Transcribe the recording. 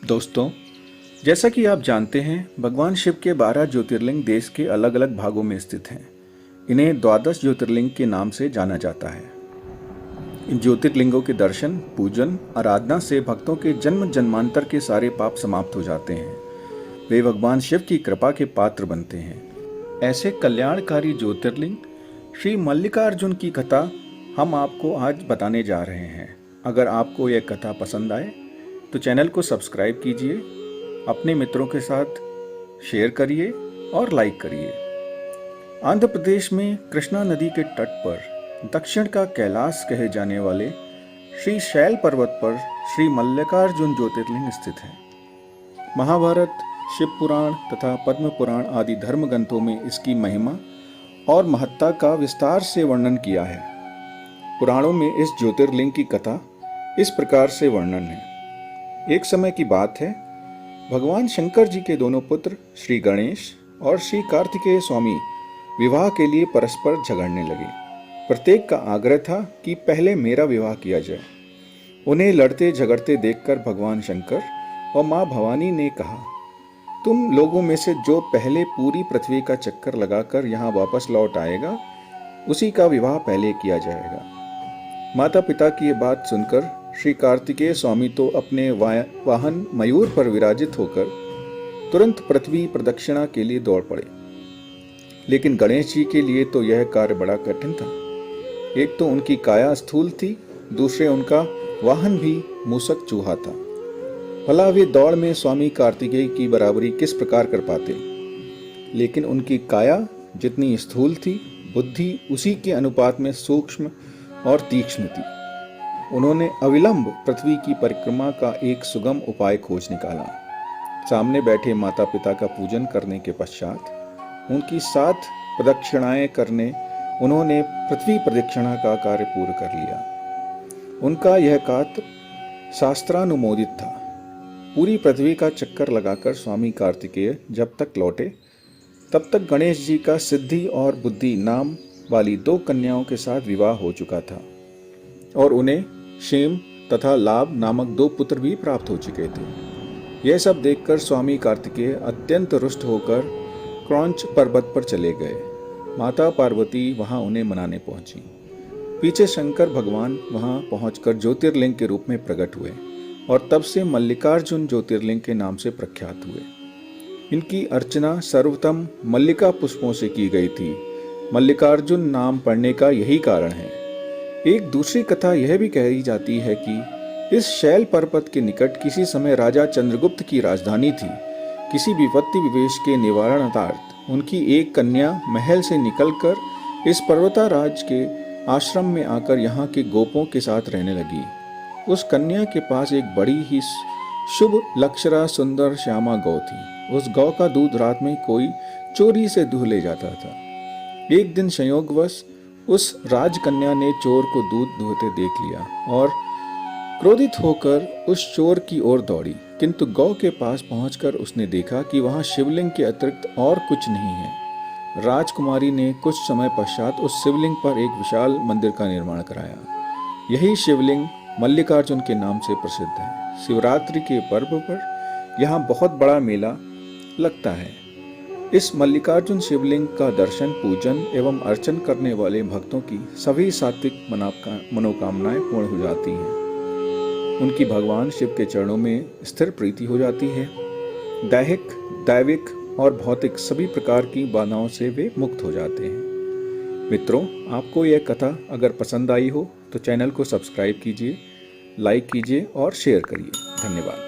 दोस्तों, जैसा कि आप जानते हैं, भगवान शिव के 12 ज्योतिर्लिंग देश के अलग अलग भागों में स्थित हैं। इन्हें द्वादश ज्योतिर्लिंग के नाम से जाना जाता है। इन ज्योतिर्लिंगों के दर्शन, पूजन, आराधना से भक्तों के जन्म जन्मांतर के सारे पाप समाप्त हो जाते हैं। वे भगवान शिव की कृपा के पात्र बनते हैं। ऐसे कल्याणकारी ज्योतिर्लिंग श्री मल्लिकार्जुन की कथा हम आपको आज बताने जा रहे हैं। अगर आपको यह कथा पसंद आए तो चैनल को सब्सक्राइब कीजिए, अपने मित्रों के साथ शेयर करिए और लाइक करिए। आंध्र प्रदेश में कृष्णा नदी के तट पर दक्षिण का कैलाश कहे जाने वाले श्री शैल पर्वत पर श्री मल्लिकार्जुन ज्योतिर्लिंग स्थित है। महाभारत, शिव पुराण तथा पद्म पुराण आदि धर्म ग्रंथों में इसकी महिमा और महत्ता का विस्तार से वर्णन किया है। पुराणों में इस ज्योतिर्लिंग की कथा इस प्रकार से वर्णन है। एक समय की बात है, भगवान शंकर जी के दोनों पुत्र श्री गणेश और श्री कार्तिकेय स्वामी विवाह के लिए परस्पर झगड़ने लगे। प्रत्येक का आग्रह था कि पहले मेरा विवाह किया जाए। उन्हें लड़ते झगड़ते देखकर भगवान शंकर और माँ भवानी ने कहा, तुम लोगों में से जो पहले पूरी पृथ्वी का चक्कर लगाकर यहाँ वापस लौट आएगा, उसी का विवाह पहले किया जाएगा। माता पिता की ये बात सुनकर श्री कार्तिकेय स्वामी तो अपने वाहन मयूर पर विराजित होकर तुरंत पृथ्वी प्रदक्षिणा के लिए दौड़ पड़े। लेकिन गणेश जी के लिए तो यह कार्य बड़ा कठिन था। एक तो उनकी काया स्थूल थी, दूसरे उनका वाहन भी मूसक चूहा था। भला वे दौड़ में स्वामी कार्तिकेय की बराबरी किस प्रकार कर पाते। लेकिन उनकी काया जितनी स्थूल थी, बुद्धि उसी के अनुपात में सूक्ष्म और तीक्ष्ण थी। उन्होंने अविलंब पृथ्वी की परिक्रमा का एक सुगम उपाय खोज निकाला। सामने बैठे माता पिता का पूजन करने के पश्चात उनकी 7 प्रदक्षिणाएं करने उन्होंने पृथ्वी प्रदक्षिणा का कार्य पूर्ण कर लिया। उनका यह कार्य शास्त्रानुमोदित था। पूरी पृथ्वी का चक्कर लगाकर स्वामी कार्तिकेय जब तक लौटे, तब तक गणेश जी का सिद्धि और बुद्धि नाम वाली 2 कन्याओं के साथ विवाह हो चुका था और उन्हें क्षेम तथा लाभ नामक 2 पुत्र भी प्राप्त हो चुके थे। यह सब देखकर स्वामी कार्तिकेय अत्यंत रुष्ट होकर क्रौंच पर्वत पर चले गए। माता पार्वती वहां उन्हें मनाने पहुंची। पीछे शंकर भगवान वहां पहुंचकर ज्योतिर्लिंग के रूप में प्रकट हुए और तब से मल्लिकार्जुन ज्योतिर्लिंग के नाम से प्रख्यात हुए। इनकी अर्चना सर्वप्रथम मल्लिका पुष्पों से की गई थी। मल्लिकार्जुन नाम पड़ने का यही कारण है। एक दूसरी कथा यह भी कही जाती है कि इस शैल पर्वत के निकट किसी समय राजा चंद्रगुप्त की राजधानी थी। किसी विपत्ति विवेश के निवारणार्थ उनकी एक कन्या महल से निकलकर इस पर्वताराज के आश्रम में आकर यहाँ के गोपों के साथ रहने लगी। उस कन्या के पास एक बड़ी ही शुभ लक्षणा सुंदर श्यामा गौ थी। उस गौ का दूध रात में कोई चोरी से दूह ले जाता था। एक दिन संयोगवश उस राजकन्या ने चोर को दूध दुहते देख लिया और क्रोधित होकर उस चोर की ओर दौड़ी। किंतु गौ के पास पहुंचकर उसने देखा कि वहां शिवलिंग के अतिरिक्त और कुछ नहीं है। राजकुमारी ने कुछ समय पश्चात उस शिवलिंग पर एक विशाल मंदिर का निर्माण कराया। यही शिवलिंग मल्लिकार्जुन के नाम से प्रसिद्ध है। शिवरात्रि के पर्व पर यहाँ बहुत बड़ा मेला लगता है। इस मल्लिकार्जुन शिवलिंग का दर्शन, पूजन एवं अर्चन करने वाले भक्तों की सभी सात्विक मनोकामनाएं पूर्ण हो जाती हैं। उनकी भगवान शिव के चरणों में स्थिर प्रीति हो जाती है। दैहिक, दैविक और भौतिक सभी प्रकार की बाधाओं से वे मुक्त हो जाते हैं। मित्रों, आपको यह कथा अगर पसंद आई हो तो चैनल को सब्सक्राइब कीजिए, लाइक कीजिए और शेयर करिए। धन्यवाद।